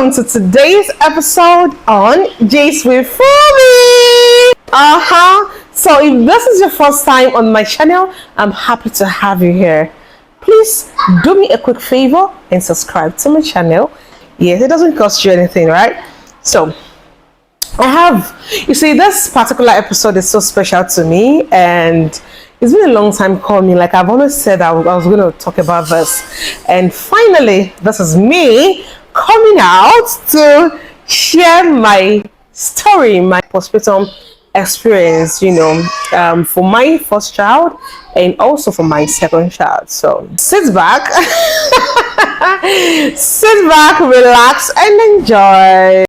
welcome to today's episode on Jace with Fumi. So if this is your first time on my channel, I'm happy to have you here. Please do me a quick favor and subscribe to my channel. Yes, it doesn't cost you anything, right? So you see, this particular episode is so special to me, and it's been a long time coming. Like I've always said, I was going to talk about this, and finally this is me coming out to share my story, my postpartum experience, for my first child and also for my second child. So sit back relax and enjoy.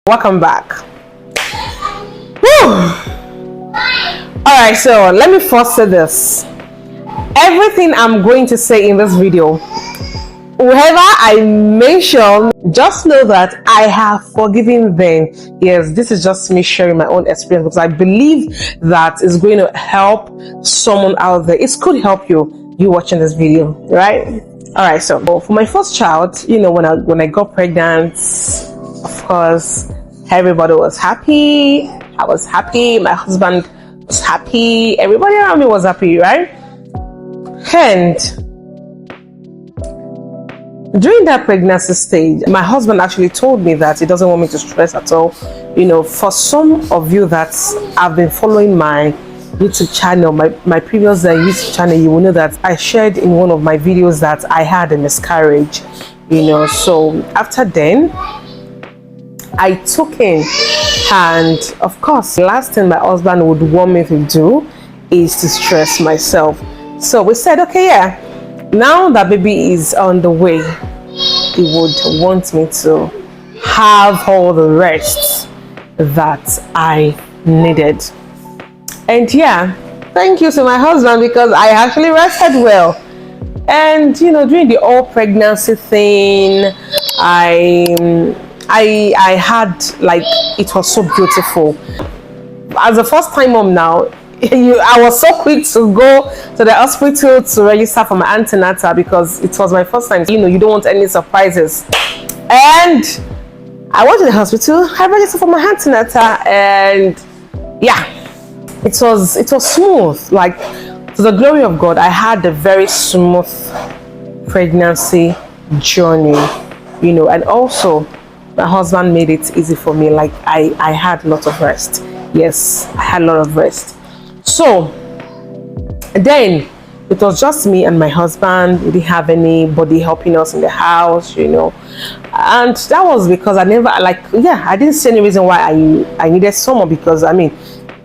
Welcome back. Alright, so let me first say this. Everything I'm going to say in this video, whoever I mention, just know that I have forgiven them. Yes, this is just me sharing my own experience because I believe that it's going to help someone out there. It could help you watching this video, right? Alright, so for my first child, when I got pregnant, of course, everybody was happy. I was happy. My husband was happy. Everybody around me was happy, right? And during that pregnancy stage, my husband actually told me that he doesn't want me to stress at all. For some of you that have been following my YouTube channel, my previous YouTube channel, you will know that I shared in one of my videos that I had a miscarriage. So after then, I took him, and of course, the last thing my husband would want me to do is to stress myself. So we said, okay, yeah, now that baby is on the way, he would want me to have all the rest that I needed. And yeah, thank you to my husband, because I actually rested well. And during the whole pregnancy thing, I had, like, it was so beautiful. As a first time mom now, I was so quick to go to the hospital to register for my antenatal because it was my first time. You don't want any surprises. And I went to the hospital, I registered for my antenatal, and yeah, it was smooth. Like, to the glory of God, I had a very smooth pregnancy journey, and also my husband made it easy for me. Like I had a lot of rest. Yes, I had a lot of rest. So then it was just me and my husband. We didn't have anybody helping us in the house, and that was because I didn't see any reason why I needed someone, because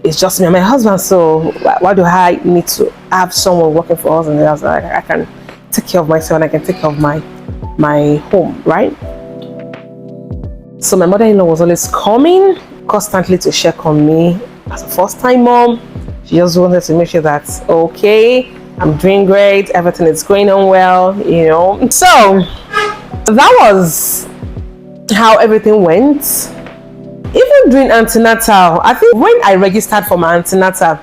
it's just me and my husband. So why do I need to have someone working for us in the house? I can take care of myself and I can take care of my home, right? So my mother-in-law was always coming constantly to check on me as a first-time mom. She just wanted to make sure that, okay, I'm doing great, everything is going on well, So that was how everything went. Even during antenatal, I think when I registered for my antenatal,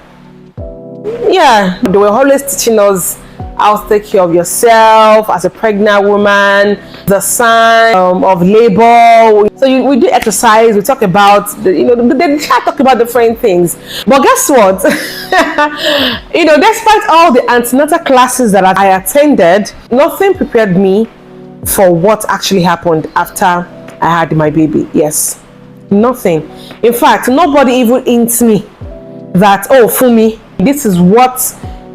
yeah, they were always teaching us how to take care of yourself as a pregnant woman, the sign of labor. So we do exercise, we talk about, they talk about different things. But guess what? Despite all the antenatal classes that I attended, nothing prepared me for what actually happened after I had my baby. Yes, nothing. In fact, nobody even hints me that, oh, Fumi, this is what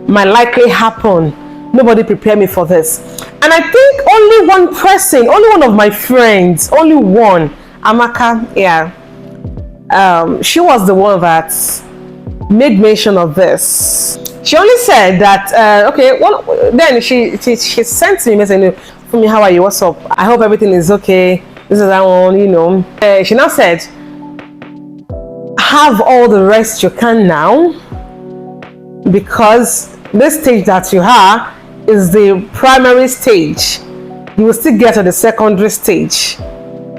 might likely happen. Nobody prepared me for this. And I think only one person, only one of my friends, only one, Amaka, yeah, she was the one that made mention of this. She only said that, okay, then she sent me a message, Fumi, how are you? What's up? I hope everything is okay. This is that one, She now said, have all the rest you can now, because this stage that you are is the primary stage. you will still get to the secondary stage.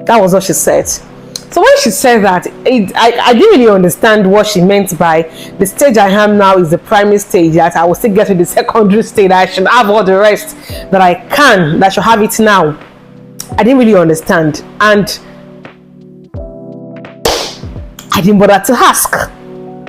That was what she said. So when she said that, I didn't really understand what she meant by the stage I am now is the primary stage, that I will still get to the secondary stage, that I should have all the rest that I can, that I should have it now. I didn't really understand, and I didn't bother to ask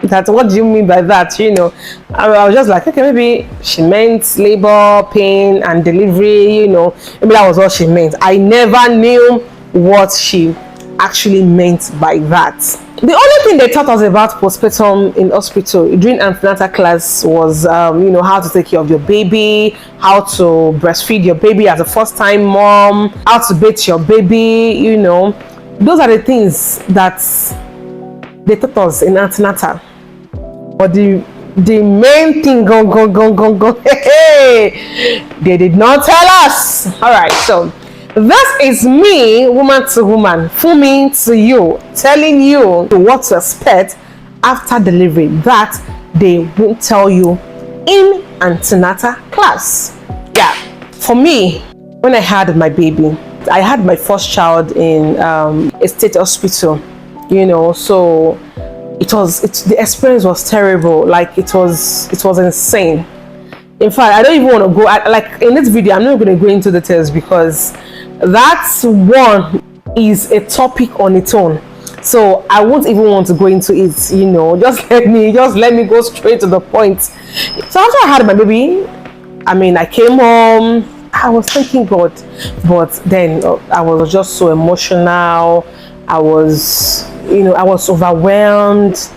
that, what do you mean by that? You know, I was just like, okay, maybe she meant labor, pain and delivery, you know, maybe that was what she meant. I never knew what she actually meant by that. The only thing they taught us about postpartum in hospital during antenatal class was you know, how to take care of your baby, how to breastfeed your baby as a first-time mom, how to bathe your baby, you know. Those are the things that they taught us in antenatal. But the main thing, they did not tell us. All right, so this is me, woman to woman, Fumi to you, telling you what to expect after delivery that they won't tell you in antenatal class. Yeah, for me, when I had my baby, I had my first child in a state hospital, you know, so the experience was terrible. Like it was insane. In fact, I don't even want to go like in this video. I'm not going to go into details because that one is a topic on its own. So I won't even want to go into it. You know, just let me go straight to the point. So after I had my baby, I mean, I came home. I was thanking God, but then I was just so emotional. I was overwhelmed.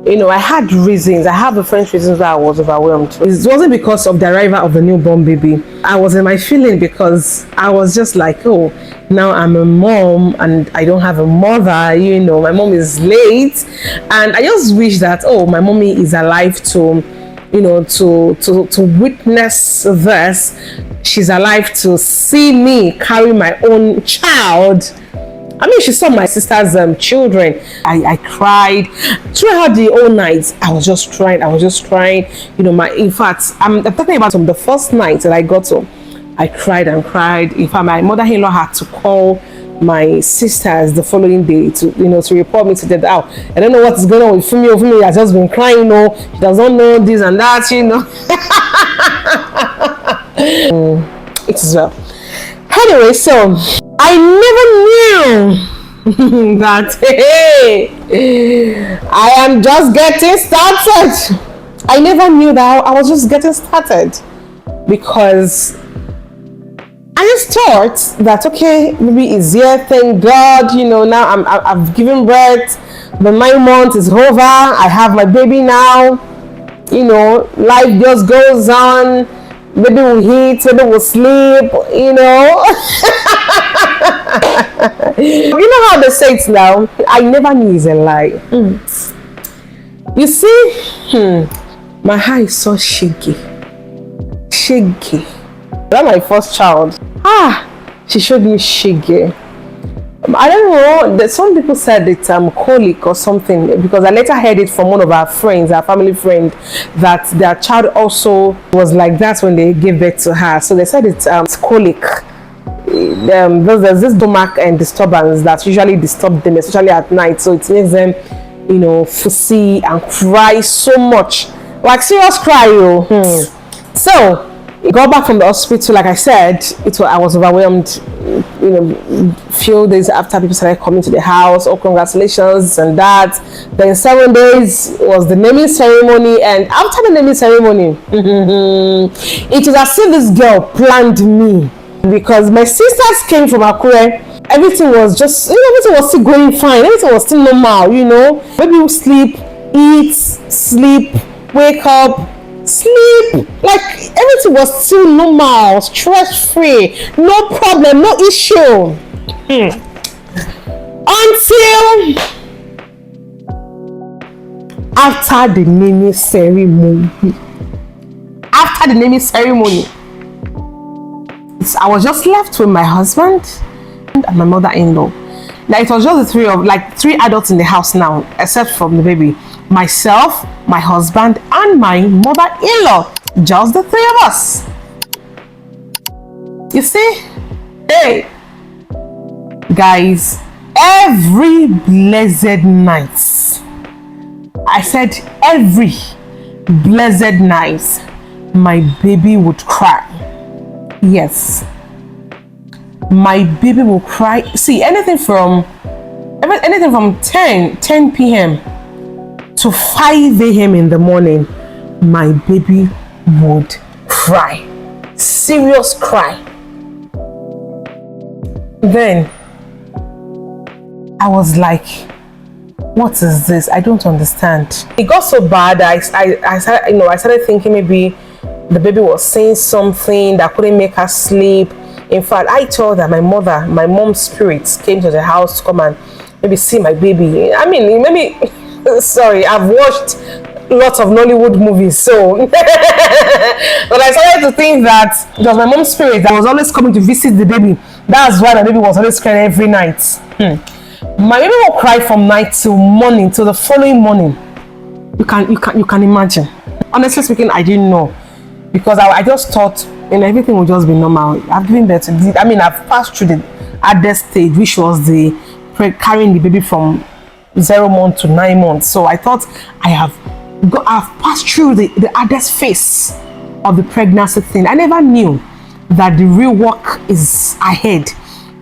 You know, I had reasons. I have different reasons why I was overwhelmed. It wasn't because of the arrival of the newborn baby. I was in my feeling because I was just like, oh, now I'm a mom and I don't have a mother. You know, my mom is late, and I just wish that, oh, my mommy is alive to, you know, to witness this. She's alive to see me carry my own child. I mean, she saw my sister's children. I cried throughout the whole night. I was just crying. You know, in fact, I'm talking about from the first night that I got home. I cried and cried. In fact, my mother-in-law had to call my sisters the following day to report me to the house. I don't know what is going on with Fumi. Fumi has just been crying. No, she doesn't know this and that. You know, it is well. Anyway, so I never knew that, hey, I am just getting started. I never knew that I was just getting started, because I just thought that, okay, maybe it's here, thank God, you know, now I've given birth, the 9 months is over, I have my baby now, you know, life just goes on. Maybe we'll eat, maybe we'll sleep, you know. You know how they say it now? I never knew it's a lie. You see, my hair is so shaky. That's my first child. She showed me shaky. I don't know, some people said it's colic or something, because I later heard it from one of our friends, our family friend, that their child also was like that when they gave birth to her. So they said it's colic. There's this stomach and disturbance that usually disturb them, especially at night. So it makes them, you know, fussy and cry so much, like serious cry. So I got back from the hospital. Like I said, I was overwhelmed. You know, few days after, people started coming to the house. Oh, congratulations and that. Then 7 days was the naming ceremony, and after the naming ceremony, it was as if this girl planned me, because my sisters came from Akure. Everything was just, you know, everything was still going fine. Everything was still normal. You know, maybe we sleep, eat, sleep, wake up, sleep, like everything was still normal, stress-free, no problem, no issue. Until after the naming ceremony. I was just left with my husband and my mother-in-law. Now it was just the three adults in the house now, except from the baby. Myself, my husband, and my mother-in-law. Just the 3 of us. You see, Hey, guys, every blessed night, I said every blessed night, my baby would cry. Yes, my baby will cry. See, anything from 10 p.m. to 5 a.m. in the morning, my baby would cry. Serious cry. Then I was like, what is this? I don't understand. It got so bad. I started thinking maybe the baby was saying something that couldn't make her sleep. In fact, I told her my mom's spirits came to the house to come and maybe see my baby. I mean, maybe sorry, I've watched lots of Nollywood movies, so but I started to think that it was my mom's spirit that was always coming to visit the baby. That's why the baby was always crying every night. My baby will cry from night till morning, till the following morning. You can imagine. Honestly speaking, I didn't know, because I just thought everything would just be normal. I've given birth to I've passed through the hardest stage, which was the carrying the baby from 0 months to 9 months. So I thought I've passed through the hardest phase of the pregnancy thing. I never knew that the real work is ahead.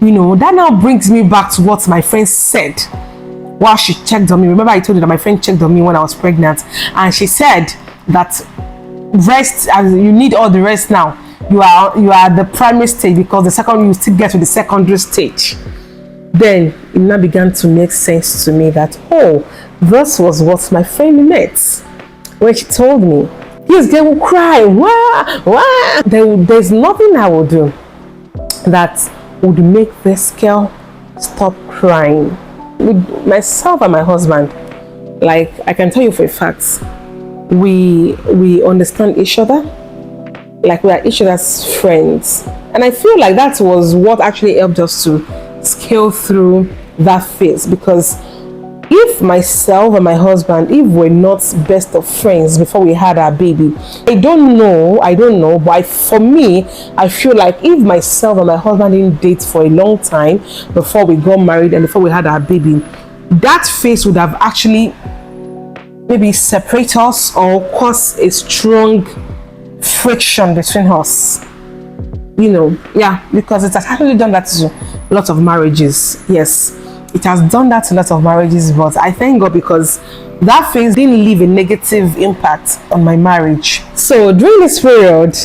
That now brings me back to what my friend said while she checked on me. Remember I told you that my friend checked on me when I was pregnant, and she said that rest, as you need all the rest now. You are at the primary stage, because the second you still get to the secondary stage. Then it now began to make sense to me that, this was what my friend meant when she told me, yes, they will cry. Wah. There's nothing I will do that would make this girl stop crying. With myself and my husband, like I can tell you for a fact, we understand each other. Like we are each other's friends. And I feel like that was what actually helped us to scale through that phase, because if myself and my husband, if we're not best of friends before we had our baby, I don't know, but for me, I feel like if myself and my husband didn't date for a long time before we got married and before we had our baby, that phase would have actually maybe separate us or cause a strong friction between us. Because it has actually done that to lots of marriages. Yes, it has done that to lots of marriages, but I thank God because that phase didn't leave a negative impact on my marriage. So during this period,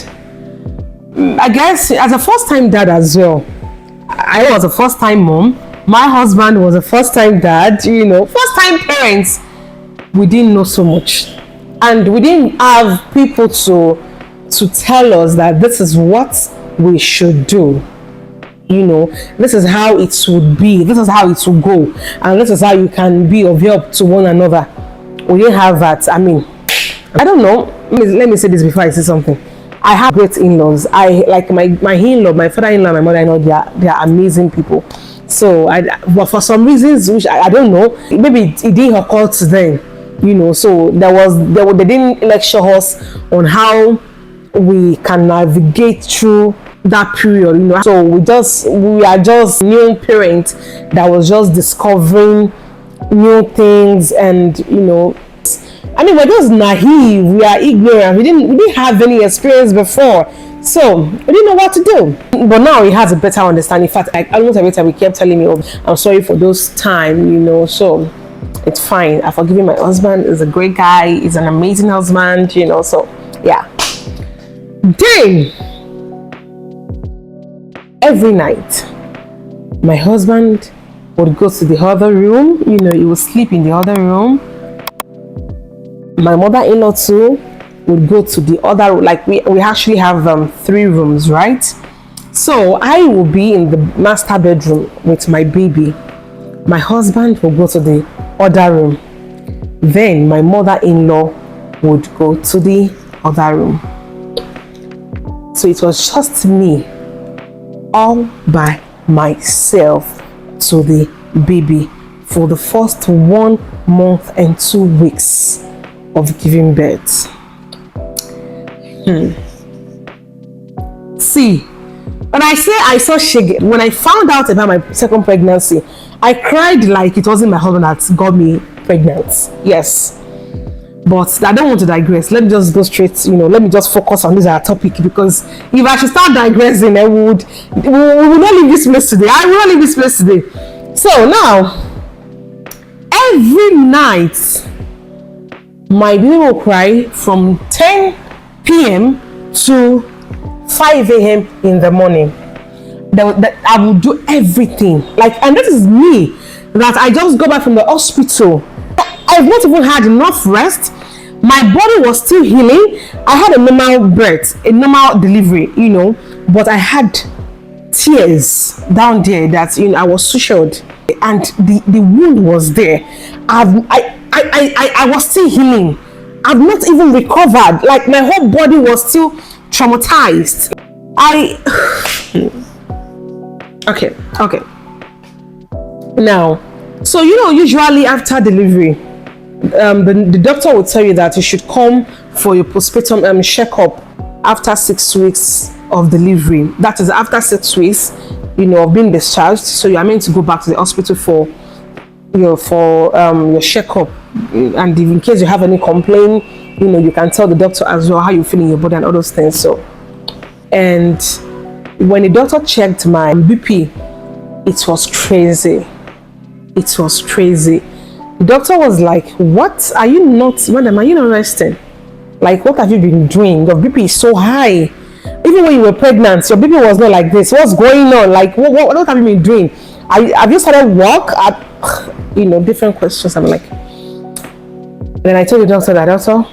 I guess as a first-time dad as well, I was a first-time mom, my husband was a first-time dad, first-time parents. We didn't know so much, and we didn't have people to tell us that this is what we should do. This is how it would be, this is how it will go, and this is how you can be of help to one another. We didn't have that. I don't know. Let me say this before I say something. I have great in-laws. I like my in-law, my father-in-law, my mother-in-law. They are amazing people. So but for some reasons, which I don't know, maybe it didn't occur to them. So they didn't lecture us on how we can navigate through that period. So we are just new parents that was just discovering new things, and we're just naive, we are ignorant, we didn't have any experience before, so we didn't know what to do. But now he has a better understanding. In fact, like almost every time he kept telling me, I'm sorry for those time, so it's fine. I forgive my husband. He's a great guy, he's an amazing husband, so yeah. Then every night my husband would go to the other room, he would sleep in the other room. My mother-in-law too would go to the other room. Like we actually have 3 rooms, right? So I will be in the master bedroom with my baby. My husband will go to the other room. Then my mother-in-law would go to the other room. So it was just me all by myself to the baby for the first 1 month and 2 weeks of giving birth. See, When I say I saw shege, when I found out about my second pregnancy, I cried like it wasn't my husband that got me pregnant. Yes. But I don't want to digress. Let me just go straight, let me just focus on this topic, because if I should start digressing, we will not leave this place today. I will not leave this place today. So now, every night, my baby will cry from 10 p.m. to 5 a.m. in the morning. That I will do everything. And this is me, that I just go back from the hospital. I've not even had enough rest. My body was still healing. I had a normal birth, a normal delivery, but I had tears down there that I was sutured, and the wound was there. I was still healing. I've not even recovered. My whole body was still traumatized. Okay. Now, so usually after delivery, the doctor will tell you that you should come for your postpartum checkup after 6 weeks of delivery. That is after 6 weeks, of being discharged. So you are meant to go back to the hospital for your checkup, and if in case you have any complaint, you can tell the doctor as well how you feel in your body and all those things. So, and when the doctor checked my BP, it was crazy. The doctor was like, "What are you not, madam? Are you not resting? What have you been doing? Your BP is so high. Even when you were pregnant, your BP was not like this. What's going on? What have you been doing? Have you started work?" Different questions. I'm like, then I told the doctor that, "Doctor,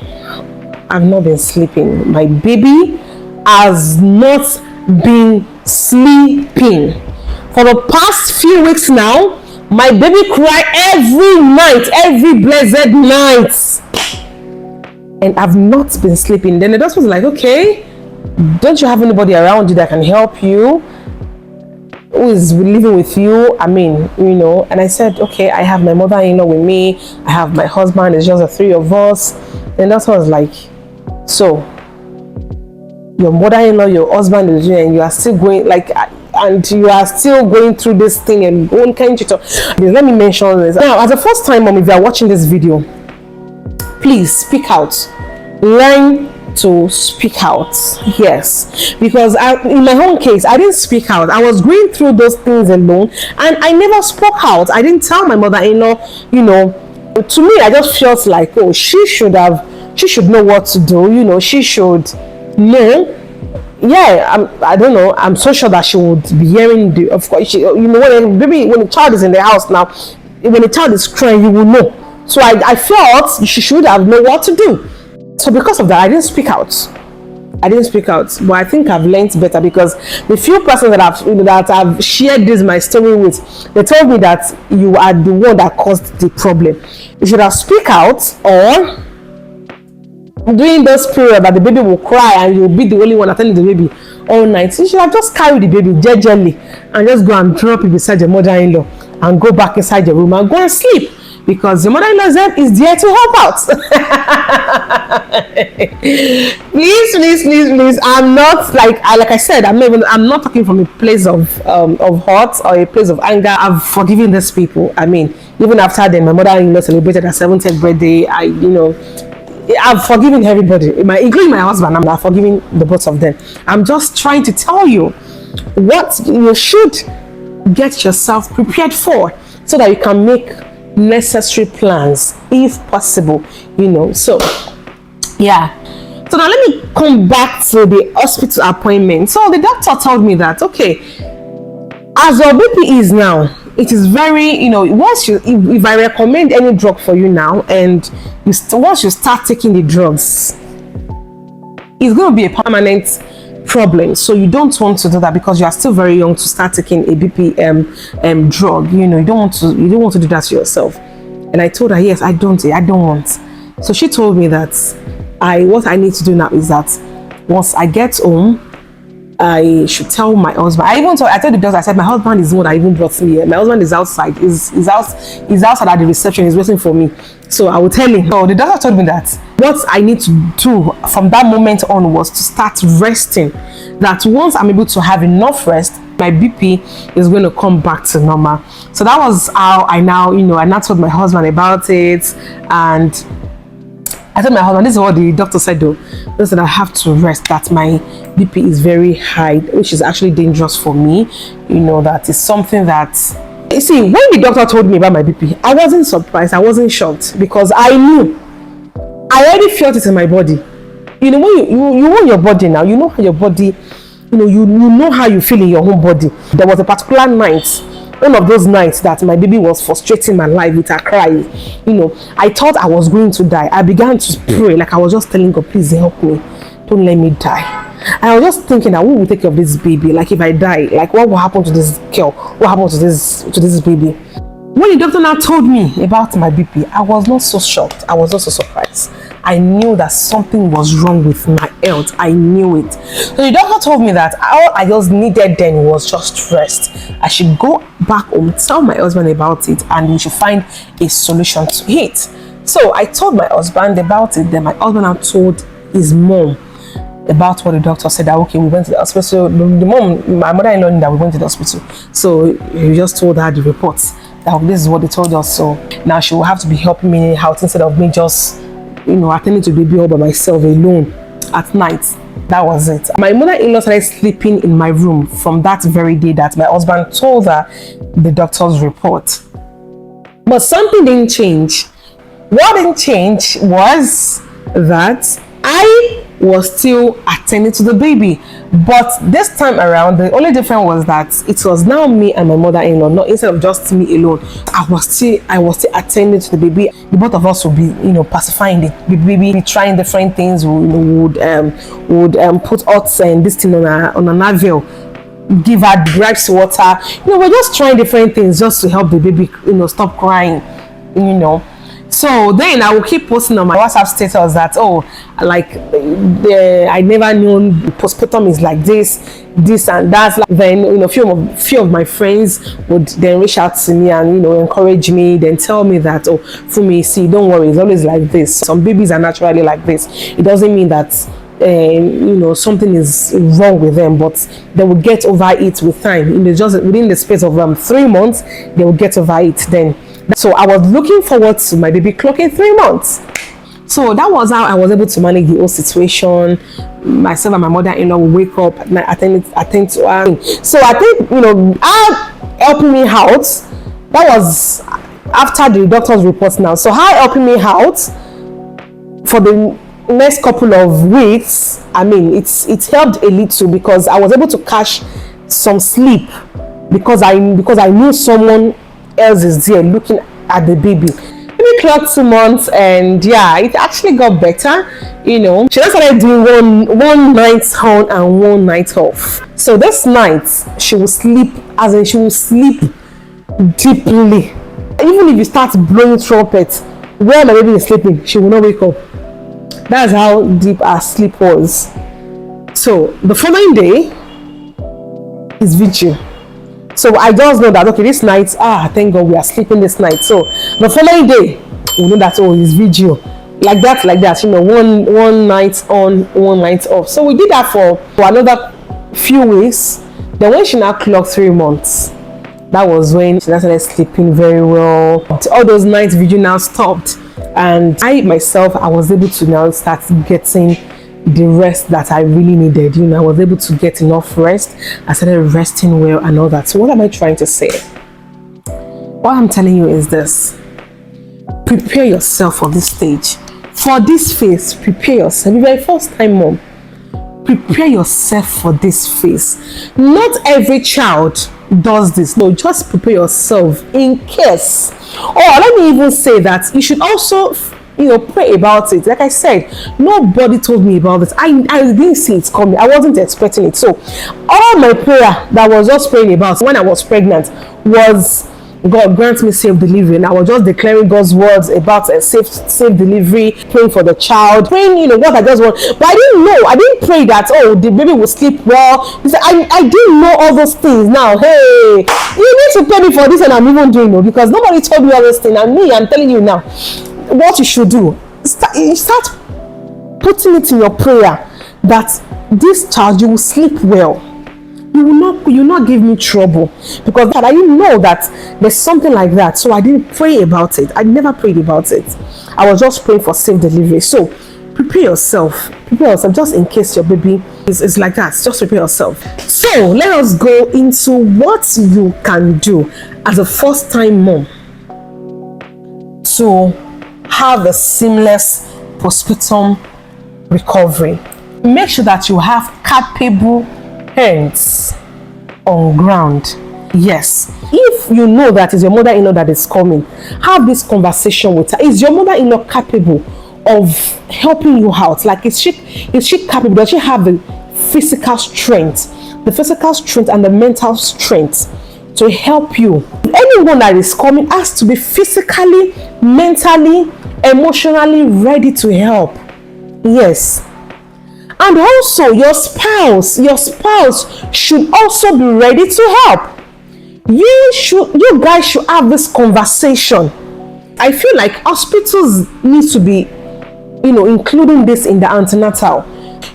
I've not been sleeping. My baby has not been sleeping for the past few weeks now. My baby cry every night, every blessed night, and I've not been sleeping." Then the doctor was like, "Okay, don't you have anybody around you that can help you, who is living with you?" And I said, "Okay, I have my mother-in-law with me. I have my husband. It's just the three of us." And the doctor was like, "So your mother-in-law, your husband is here, and you are still going and you are still going through this thing, and can't you talk?" Let me mention this now. As a first-time mom, if you are watching this video, please speak out. Learn to speak out. Yes, because in my own case, I didn't speak out. I was going through those things alone, and I never spoke out. I didn't tell my mother-in-law. To me, I just felt like, oh, she should know what to do. She should know. Yeah, I don't know. I'm so sure that she would be hearing of course, when a child is in the house now, when a child is crying, you will know. So I felt she should have known what to do. So because of that, I didn't speak out. But I think I've learned better, because the few persons that I've shared my story with, they told me that you are the one that caused the problem. You should have speak out, or during those periods that the baby will cry and you'll be the only one attending the baby all night, you should have just carried the baby gently and just go and drop it beside your mother-in-law and go back inside your room and go and sleep, because your mother-in-law is there to help out." please, I'm not like I said, I'm not talking from a place of hurt or a place of anger. I've forgiven these people. Even after then, my mother-in-law celebrated her 70th birthday. I've forgiven everybody, including my husband. I'm forgiving the both of them. I'm just trying to tell you what you should get yourself prepared for, so that you can make necessary plans if possible. So yeah. So now let me come back to the hospital appointment. So the doctor told me that, okay, as your BP is now, it is very, if I recommend any drug for you now, and once you start taking the drugs, it's going to be a permanent problem. So you don't want to do that, because you are still very young to start taking a BP drug. You don't want to do that to yourself. And I told her, yes, I don't want. So she told me that what I need to do now is that once I get home, I should tell my husband. I told the doctor, I said, my husband is the one that even brought me here. My husband is outside. He's outside at the reception. He's waiting for me. So I will tell him. So the doctor told me that what I need to do from that moment on was to start resting. That once I'm able to have enough rest, my BP is going to come back to normal. So that was how I now told my husband about it. And I told my husband, this is what the doctor said though. They said I have to rest, that my BP is very high, which is actually dangerous for me. That is something that, you see, when the doctor told me about my BP, I wasn't surprised, I wasn't shocked, because I knew, I already felt it in my body. When you own your body now, you know how your body, you know how you feel in your own body. There was a particular night, one of those nights that my baby was frustrating my life with her cry. I thought I was going to die. I began to pray, like I was just telling God, please help me, don't let me die. And I was just thinking that who will take care of this baby? Like if I die, like what will happen to this girl? What happened to this baby? When the doctor now told me about my BP, I was not so shocked. I was not so surprised. I knew that something was wrong with my health. I knew it. So the doctor told me that all I just needed then was just rest. I should go back home, tell my husband about it, and we should find a solution to it. So I told my husband about it. Then my husband now told his mom about what the doctor said. That okay, we went to the hospital. The mom, my mother-in-law, knew that we went to the hospital. So he just told her the reports. That this is what they told us. So now she will have to be helping me out instead of me just attending to the baby all by myself alone at night. That was it. My mother-in-law started sleeping in my room from that very day that my husband told her the doctor's report. But something didn't change. What didn't change was that I was still attending to the baby. But this time around, the only difference was that it was now me and my mother-in-law, not instead of just me alone. I was still attending to the baby. The both of us would be, pacifying the baby, trying different things. We would put oats and this thing on a navel, give her grapes water. We're just trying different things just to help the baby, stop crying, So then I will keep posting on my WhatsApp status that I never knew postpartum is like this and that. Then few of my friends would then reach out to me and encourage me, then tell me that Fumi, see, don't worry, it's always like this. Some babies are naturally like this. It doesn't mean that something is wrong with them, but they will get over it with time. Just within the space of 3 months, they will get over it then. So I was looking forward to my baby clocking 3 months. So that was how I was able to manage the whole situation. Myself and my mother-in-law will wake up at night, attend to her. So I think, her helping me out, that was after the doctor's reports now. So her helping me out for the next couple of weeks, it helped a little because I was able to catch some sleep because I knew someone else is there looking at the baby. Baby clocked 2 months, and it actually got better. She just started doing one night on and one night off. So this night she will sleep, as in she will sleep deeply. Even if you start blowing trumpets where my baby is sleeping, she will not wake up. That's how deep her sleep was. So the following day is vigil. So I just know that this night, thank God we are sleeping this night. So the following day, we know that it's vigil. Like that, one night on, one night off. So we did that for another few weeks. Then when she now clocked 3 months, that was when she now started sleeping very well. All those nights vigil now stopped. And I myself, I was able to now start getting the rest that I really needed. I was able to get enough rest. I started resting well and all that. So what am I trying to say? What I'm telling you is this: prepare yourself for this stage, for this phase. Prepare yourself. If you're a first-time mom, prepare yourself for this phase. Not every child does this. No, just prepare yourself in case. Or let me even say that you should also pray about it. Like I said, nobody told me about it. I didn't see it coming. I wasn't expecting it. So all my prayer that I was just praying about when I was pregnant was God grant me safe delivery. And I was just declaring God's words about a safe delivery, praying for the child, praying, what I just want. But I didn't know. I didn't pray that, oh, the baby will sleep well. He said, I didn't know all those things. Now, hey, you need to pay me for this, and I'm even doing it, because nobody told me all those things. And I'm telling you now what you should do. Start putting it in your prayer that this child, you will sleep well. You will not give me trouble, because I didn't know that there's something like that. So I didn't pray about it. I never prayed about it. I was just praying for safe delivery. So prepare yourself just in case your baby is like that. Just prepare yourself. So let us go into what you can do as a first-time mom to have a seamless postpartum recovery. Make sure that you have capable hands on ground. Yes, if you know that is your mother-in-law that is coming, have this conversation with her. Is your mother-in-law capable of helping you out? Like, is she capable? Does she have the physical strength and the mental strength to help you? Anyone that is coming has to be physically, mentally, emotionally ready to help. Yes. And also your spouse should also be ready to help. You guys should have this conversation. I feel like hospitals need to be, including this in the antenatal.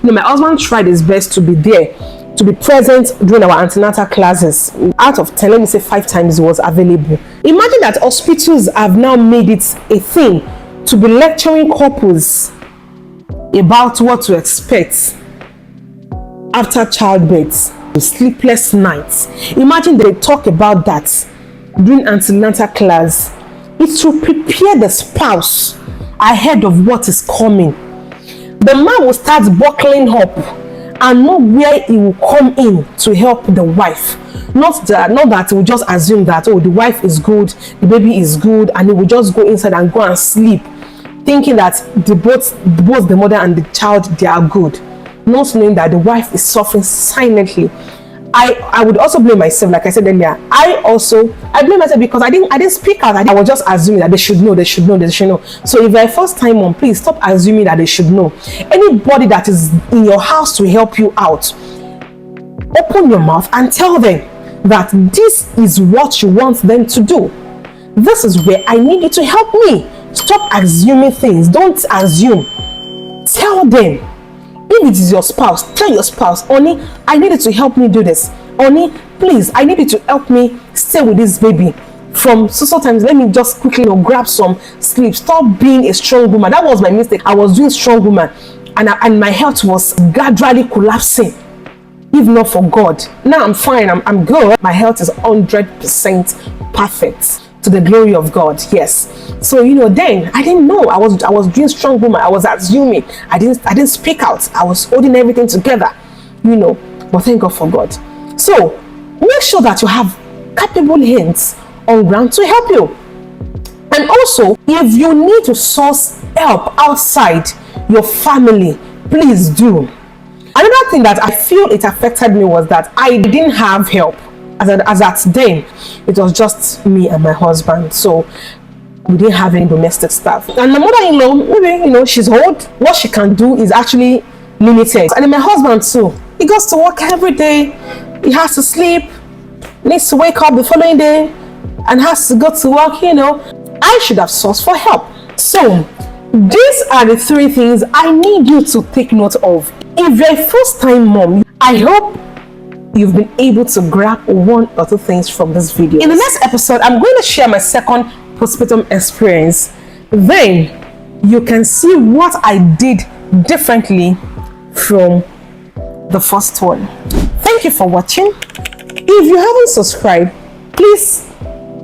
My husband tried his best to be there, to be present during our antenatal classes. Out of 10, let me say 5 times he was available. Imagine that hospitals have now made it a thing to be lecturing couples about what to expect after childbirth, sleepless nights. Imagine they talk about that during antenatal class. It's to prepare the spouse ahead of what is coming. The man will start buckling up and know where he will come in to help the wife. Not that he will just assume that, oh, the wife is good, the baby is good, and he will just go inside and go and sleep, thinking that both the mother and the child, they are good, not knowing that the wife is suffering silently. I would also blame myself, like I said earlier. I blame myself because I didn't speak out. I was just assuming that they should know. So if you're a first-time mom, please stop assuming that they should know. Anybody that is in your house to help you out, open your mouth and tell them that this is what you want them to do. This is where I need you to help me. Stop assuming things. Don't assume. Tell them. If it is your spouse, tell your spouse, honey, I need you to help me do this. Honey, please, I need you to help me stay with this baby from so times. Let me just quickly grab some sleep. Stop being a strong woman. That was my mistake. I was doing strong woman, and my health was gradually collapsing. If not for God, now I'm fine. I'm good. My health is 100% perfect. To the glory of God. Yes. So then I didn't know. I was doing strong woman. I was assuming. I didn't speak out. I was holding everything together. But thank God for God. So make sure that you have capable hands on ground to help you. And also, if you need to source help outside your family, please do. Another thing that I feel it affected me was that I didn't have help. As at then, it was just me and my husband, so we didn't have any domestic staff. And my mother-in-law, maybe she's old. What she can do is actually limited. And then my husband too. He goes to work every day. He has to sleep. Needs to wake up the following day, and has to go to work. I should have sourced for help. So these are the 3 things I need you to take note of. If you're a first-time mom, I hope you've been able to grab 1 or 2 things from this video. In the next episode, I'm going to share my second postpartum experience. Then you can see what I did differently from the first one. Thank you for watching. If you haven't subscribed, please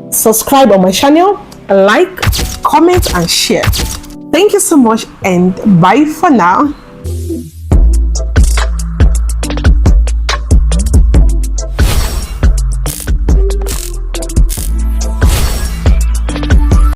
subscribe on my channel, like, comment, and share. Thank you so much, and bye for now.